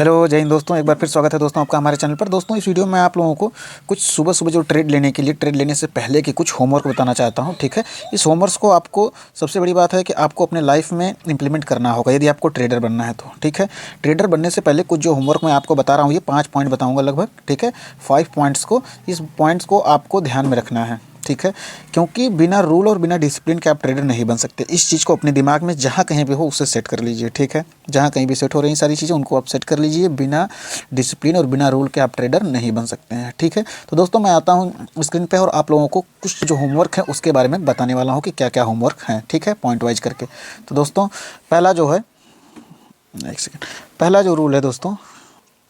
Hello जय हिंद दोस्तों, एक बार फिर स्वागत है दोस्तों आपका हमारे चैनल पर। दोस्तों इस वीडियो में आप लोगों को कुछ सुबह सुबह जो ट्रेड लेने के लिए ट्रेड लेने से पहले की कुछ होमवर्क बताना चाहता हूं। ठीक है, इस होमवर्क को आपको सबसे बड़ी बात है कि आपको अपने लाइफ में इंप्लीमेंट करना होगा यदि आपको ट्रेडर बनना है तो। ठीक है, ट्रेडर बनने से पहले कुछ जो होमवर्क मैं आपको बता रहा हूँ, ये 5 पॉइंट बताऊँगा लगभग। ठीक है, 5 पॉइंट्स को, इस पॉइंट्स को आपको ध्यान में रखना है। ठीक है, क्योंकि बिना रूल और बिना डिसिप्लिन के आप ट्रेडर नहीं बन सकते। इस चीज़ को अपने दिमाग में जहाँ कहीं भी हो उसे सेट कर लीजिए। ठीक है, जहाँ कहीं भी सेट हो रही सारी चीज़ें उनको आप सेट कर लीजिए। बिना डिसिप्लिन और बिना रूल के आप ट्रेडर नहीं बन सकते हैं। ठीक है, तो दोस्तों मैं आता हूँ स्क्रीन पे और आप लोगों को कुछ जो होमवर्क है उसके बारे में बताने वाला हूँ कि क्या क्या होमवर्क हैं। ठीक है, पॉइंट वाइज करके। तो दोस्तों पहला जो है, एक सेकेंड, पहला जो रूल है दोस्तों,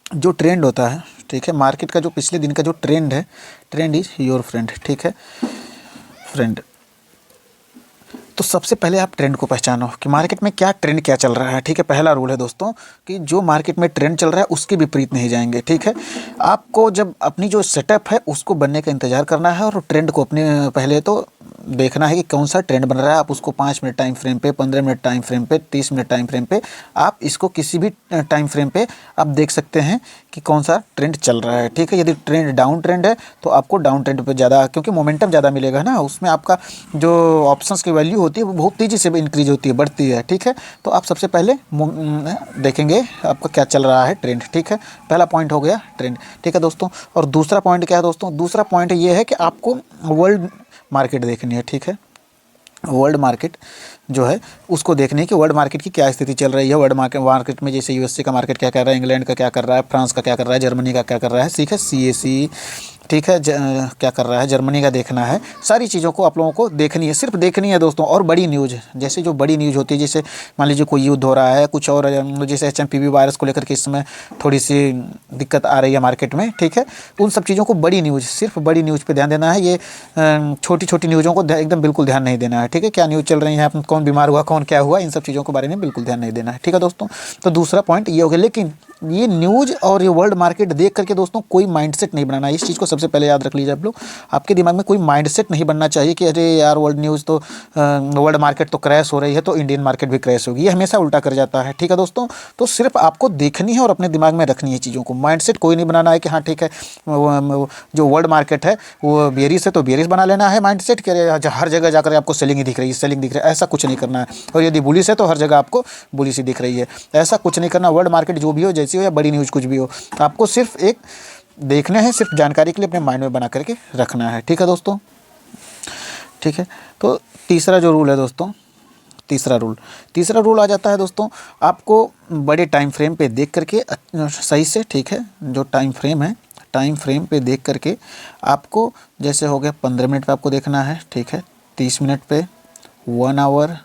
जो ट्रेंड होता है, ठीक है, मार्केट का जो पिछले दिन का जो ट्रेंड है, ट्रेंड इज़ योर फ्रेंड। ठीक है फ्रेंड, तो सबसे पहले आप ट्रेंड को पहचानो कि मार्केट में क्या ट्रेंड क्या चल रहा है। ठीक है, पहला रूल है दोस्तों कि जो मार्केट में ट्रेंड चल रहा है उसके विपरीत नहीं जाएंगे। ठीक है, आपको जब अपनी जो सेटअप है उसको बनने का इंतज़ार करना है और ट्रेंड को अपने पहले तो देखना है कि कौन सा ट्रेंड बन रहा है। आप उसको 5 मिनट टाइम फ्रेम पे, 15 मिनट टाइम फ्रेम पे, 30 मिनट टाइम फ्रेम पे, आप इसको किसी भी टाइम फ्रेम पे आप देख सकते हैं कि कौन सा ट्रेंड चल रहा है। ठीक है, यदि ट्रेंड डाउन ट्रेंड है तो आपको डाउन ट्रेंड पे ज़्यादा, क्योंकि मोमेंटम ज़्यादा मिलेगा ना, उसमें आपका जो ऑप्शंस की वैल्यू होती है वो बहुत तेज़ी से इंक्रीज होती है, बढ़ती है। ठीक है, तो आप सबसे पहले देखेंगे आपका क्या चल रहा है ट्रेंड। ठीक है, पहला पॉइंट हो गया ट्रेंड। ठीक है दोस्तों, और दूसरा पॉइंट क्या है दोस्तों? दूसरा पॉइंट ये है कि आपको वर्ल्ड मार्केट देखनी है। ठीक है, वर्ल्ड मार्केट जो है उसको देखने की, वर्ल्ड मार्केट की क्या स्थिति चल रही है। वर्ल्ड मार्केट में जैसे यूएसए का मार्केट क्या कर रहा है, इंग्लैंड का क्या कर रहा है, फ्रांस का क्या कर रहा है, जर्मनी का क्या कर रहा है। ठीक है, सीएसी, ठीक है, क्या कर रहा है, जर्मनी का देखना है। सारी चीज़ों को आप लोगों को देखनी है, सिर्फ देखनी है दोस्तों। और बड़ी न्यूज़, जैसे जो बड़ी न्यूज़ होती है, जैसे मान लीजिए कोई युद्ध हो रहा है, कुछ और, जैसे एचएमपीवी वायरस को लेकर के इस समय थोड़ी सी दिक्कत आ रही है मार्केट में। ठीक है, उन सब चीज़ों को बड़ी न्यूज़, सिर्फ बड़ी न्यूज़ पे ध्यान देना है। ये छोटी छोटी न्यूज़ों को एकदम बिल्कुल ध्यान नहीं देना है। ठीक है, क्या न्यूज़ चल रही है, कौन बीमार हुआ, कौन क्या हुआ, इन सब चीज़ों के बारे में बिल्कुल ध्यान नहीं देना है। ठीक है दोस्तों, तो दूसरा पॉइंट ये हो गया। लेकिन ये न्यूज़ और ये वर्ल्ड मार्केट देख करके दोस्तों कोई माइंडसेट नहीं बनाना है। इस चीज़ को सबसे पहले याद रख लीजिए आप लोग। आपके दिमाग में कोई माइंडसेट नहीं बनना चाहिए कि अरे यार वर्ल्ड न्यूज़ तो वर्ल्ड मार्केट तो क्रैश हो रही है तो इंडियन मार्केट भी क्रैश होगी। ये हमेशा उल्टा कर जाता है। ठीक है दोस्तों, तो सिर्फ आपको देखनी है और अपने दिमाग में रखनी है चीज़ों को। माइंडसेट कोई नहीं बनाना है कि हाँ ठीक है जो वर्ल्ड मार्केट है वो बेरिस है तो बेरिस बना लेना है। माइंडसेट कि हर जगह जाकर आपको सेलिंग ही दिख रही है, सेलिंग दिख रही है, ऐसा कुछ नहीं करना है। और यदि बुलिश है तो हर जगह आपको बुलिश ही दिख रही है, ऐसा कुछ नहीं करना। वर्ल्ड मार्केट जो भी हो, जैसी हो या बड़ी न्यूज़ कुछ भी हो, आपको सिर्फ एक देखना है, सिर्फ जानकारी के लिए अपने माइंड में बना करके रखना है। ठीक है दोस्तों, ठीक है। तो तीसरा जो रूल है दोस्तों, तीसरा रूल आ जाता है दोस्तों, आपको बड़े टाइम फ्रेम पे देख करके सही से, ठीक है, जो टाइम फ्रेम है, टाइम फ्रेम पे देख करके आपको, जैसे हो गया 15 मिनट पे आपको देखना है। ठीक है, 30 मिनट पे, 1 आवर,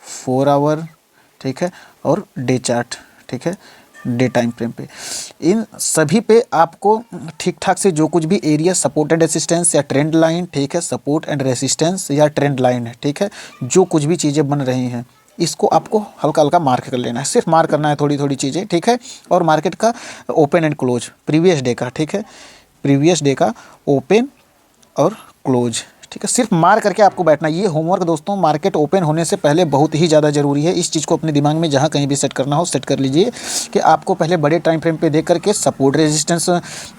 4 आवर, ठीक है, और डे चार्ट। ठीक है, डे टाइम फ्रेम पे, इन सभी पे आपको ठीक ठाक से जो कुछ भी एरिया, सपोर्ट एंड रेसिस्टेंस या ट्रेंड लाइन, ठीक है, सपोर्ट एंड रेसिस्टेंस या ट्रेंड लाइन है, ठीक है, जो कुछ भी चीज़ें बन रही हैं इसको आपको हल्का हल्का मार्क कर लेना है। सिर्फ मार्क करना है थोड़ी थोड़ी चीज़ें। ठीक है, और मार्केट का open and close previous day का, ठीक है, प्रीवियस डे का ओपन और क्लोज, ठीक है, सिर्फ मार करके आपको बैठना। ये होमवर्क दोस्तों मार्केट ओपन होने से पहले बहुत ही ज़्यादा ज़रूरी है। इस चीज़ को अपने दिमाग में जहाँ कहीं भी सेट करना हो सेट कर लीजिए कि आपको पहले बड़े टाइम फ्रेम पे देख करके सपोर्ट रेजिस्टेंस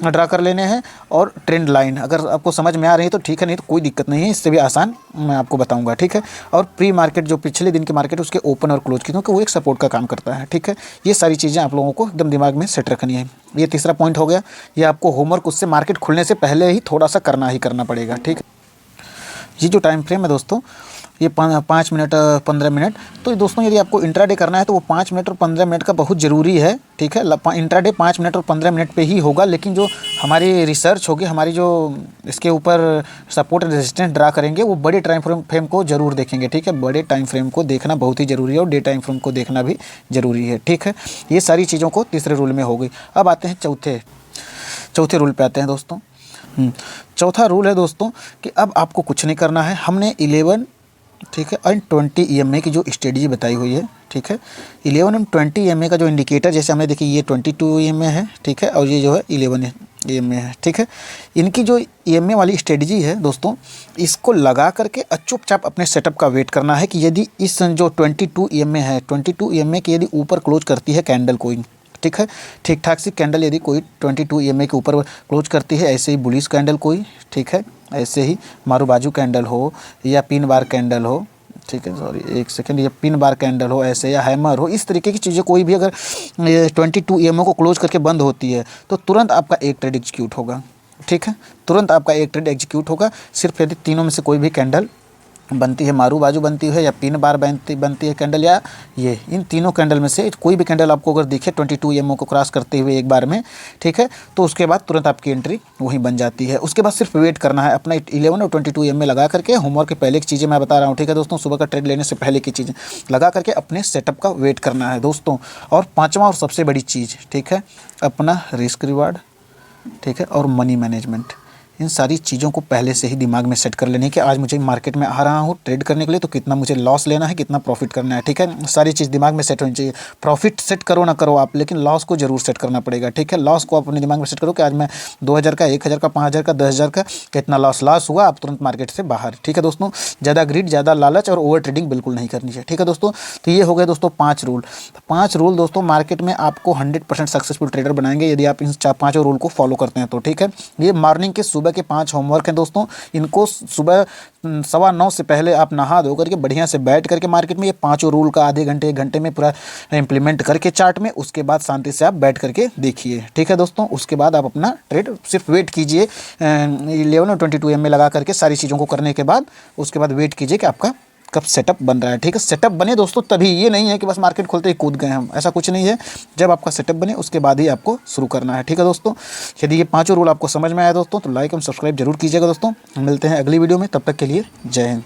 ड्रा कर लेने हैं और ट्रेंड लाइन। अगर आपको समझ में आ रही है तो ठीक है, नहीं तो कोई दिक्कत नहीं है, इससे भी आसान मैं आपको बताऊँगा। ठीक है, और प्री मार्केट जो पिछले दिन की मार्केट उसके ओपन और क्लोज की, क्योंकि वो एक सपोर्ट का काम करता है। ठीक है, ये सारी चीज़ें आप लोगों को एकदम दिमाग में सेट रखनी है। ये तीसरा पॉइंट हो गया। ये आपको होमवर्क उससे मार्केट खुलने से पहले ही थोड़ा सा करना ही करना पड़ेगा। ठीक है, ये जो टाइम फ्रेम है दोस्तों, ये 5 मिनट 15 मिनट, तो दोस्तों यदि आपको इंट्राडे करना है तो वो 5 मिनट और 15 मिनट का बहुत ज़रूरी है। ठीक है, इंट्राडे 5 मिनट और 15 मिनट पे ही होगा, लेकिन जो हमारी रिसर्च होगी, हमारी जो इसके ऊपर सपोर्ट एंड रेजिस्टेंस ड्रा करेंगे, वो बड़े टाइम फ्रेम को जरूर देखेंगे। ठीक है, बड़े टाइम फ्रेम को देखना बहुत ही ज़रूरी है और डे टाइम फ्रेम को देखना भी ज़रूरी है। ठीक है, ये सारी चीज़ों को तीसरे रूल में हो गई। अब आते हैं चौथे रूल पे आते हैं दोस्तों। चौथा रूल है दोस्तों कि अब आपको कुछ नहीं करना है। हमने 11, ठीक है, और 20 EMA की जो स्ट्रेटजी बताई हुई है, ठीक है, 11 और 20 EMA का जो इंडिकेटर, जैसे हमने देखिए ये 22 EMA है, ठीक है, और ये जो है 11 EMA है। ठीक है, इनकी जो EMA वाली स्ट्रेटजी है दोस्तों, इसको लगा करके चुपचाप अपने सेटअप का वेट करना है कि यदि इस जो 22 EMA है, 22 EMA की यदि ऊपर क्लोज करती है कैंडल कोई, ठीक है। ठीक ठाक सी कैंडल यदि कोई 22 EMA के ऊपर क्लोज करती है, ऐसे ही बुलिश कैंडल कोई, ठीक है, ऐसे ही मारूबाजू कैंडल हो या पिन बार कैंडल हो, ठीक है, सॉरी एक सेकंड, ये पिन बार कैंडल हो ऐसे या हैमर हो, इस तरीके की चीज़ें कोई भी अगर 22 EMA को क्लोज करके बंद होती है तो तुरंत आपका एक ट्रेड एग्जीक्यूट होगा, ठीक है, तुरंत आपका एक ट्रेड एग्जीक्यूट होगा। सिर्फ यदि तीनों में से कोई भी कैंडल बनती है, मारू बाजू बनती है या पिन बार बनती है कैंडल, या ये इन तीनों कैंडल में से कोई भी कैंडल आपको अगर दिखे 22 EMA को क्रॉस करते हुए एक बार में, ठीक है, तो उसके बाद तुरंत आपकी एंट्री वहीं बन जाती है। उसके बाद सिर्फ वेट करना है अपना 11 और 22 EMA लगा करके। होमवर्क के पहले की चीज़ें मैं बता रहा हूँ, ठीक है दोस्तों, सुबह का ट्रेड लेने से पहले की चीज़ें लगा करके अपने सेटअप का वेट करना है दोस्तों। और पाँचवा और सबसे बड़ी चीज़, ठीक है, अपना रिस्क रिवार्ड, ठीक है, और मनी मैनेजमेंट, इन सारी चीज़ों को पहले से ही दिमाग में सेट कर लेने कि आज मुझे मार्केट में आ रहा हूँ ट्रेड करने के लिए, तो कितना मुझे लॉस लेना है, कितना प्रॉफिट करना है, ठीक है, सारी चीज़ दिमाग में सेट होनी चाहिए। प्रॉफिट सेट करो ना करो आप, लेकिन लॉस को जरूर सेट करना पड़ेगा, ठीक है। लॉस को आप अपने दिमाग में सेट करो कि आज मैं 2000 का, 1000 का, 5000 का, 10,000 का कितना लॉस हुआ, आप तुरंत मार्केट से बाहर, ठीक है दोस्तों। ज़्यादा ग्रीड, ज़्यादा लालच और ओवर ट्रेडिंग बिल्कुल नहीं करनी चाहिए, ठीक है दोस्तों। तो ये हो गए दोस्तों 5 रूल। 5 रूल दोस्तों मार्केट में आपको 100% सक्सेसफुल ट्रेडर बनाएंगे यदि आप इन 5 रूल को फॉलो करते हैं तो, ठीक है। ये मॉर्निंग के सुबह के 5 होमवर्क हैं दोस्तों। इनको सुबह 9:15 से पहले आप नहा धो करके बढ़िया से बैठ करके मार्केट में ये 5 रूल का आधे घंटे 1 घंटे में पूरा इंप्लीमेंट करके चार्ट में, उसके बाद शांति से आप बैठ करके देखिए, ठीक है दोस्तों। उसके बाद आप अपना ट्रेड सिर्फ वेट कीजिए 11 और 22 EMA लगा करके सारी चीज़ों को करने के बाद, उसके बाद वेट कीजिए कि आपका कब सेटअप बन रहा है, ठीक है। सेटअप बने दोस्तों तभी, ये नहीं है कि बस मार्केट खोलते ही कूद गए हम, ऐसा कुछ नहीं है। जब आपका सेटअप बने उसके बाद ही आपको शुरू करना है, ठीक है दोस्तों। यदि ये 5 रूल आपको समझ में आया दोस्तों तो लाइक एवं सब्सक्राइब जरूर कीजिएगा दोस्तों। मिलते हैं अगली वीडियो में, तब तक के लिए जय हिंद।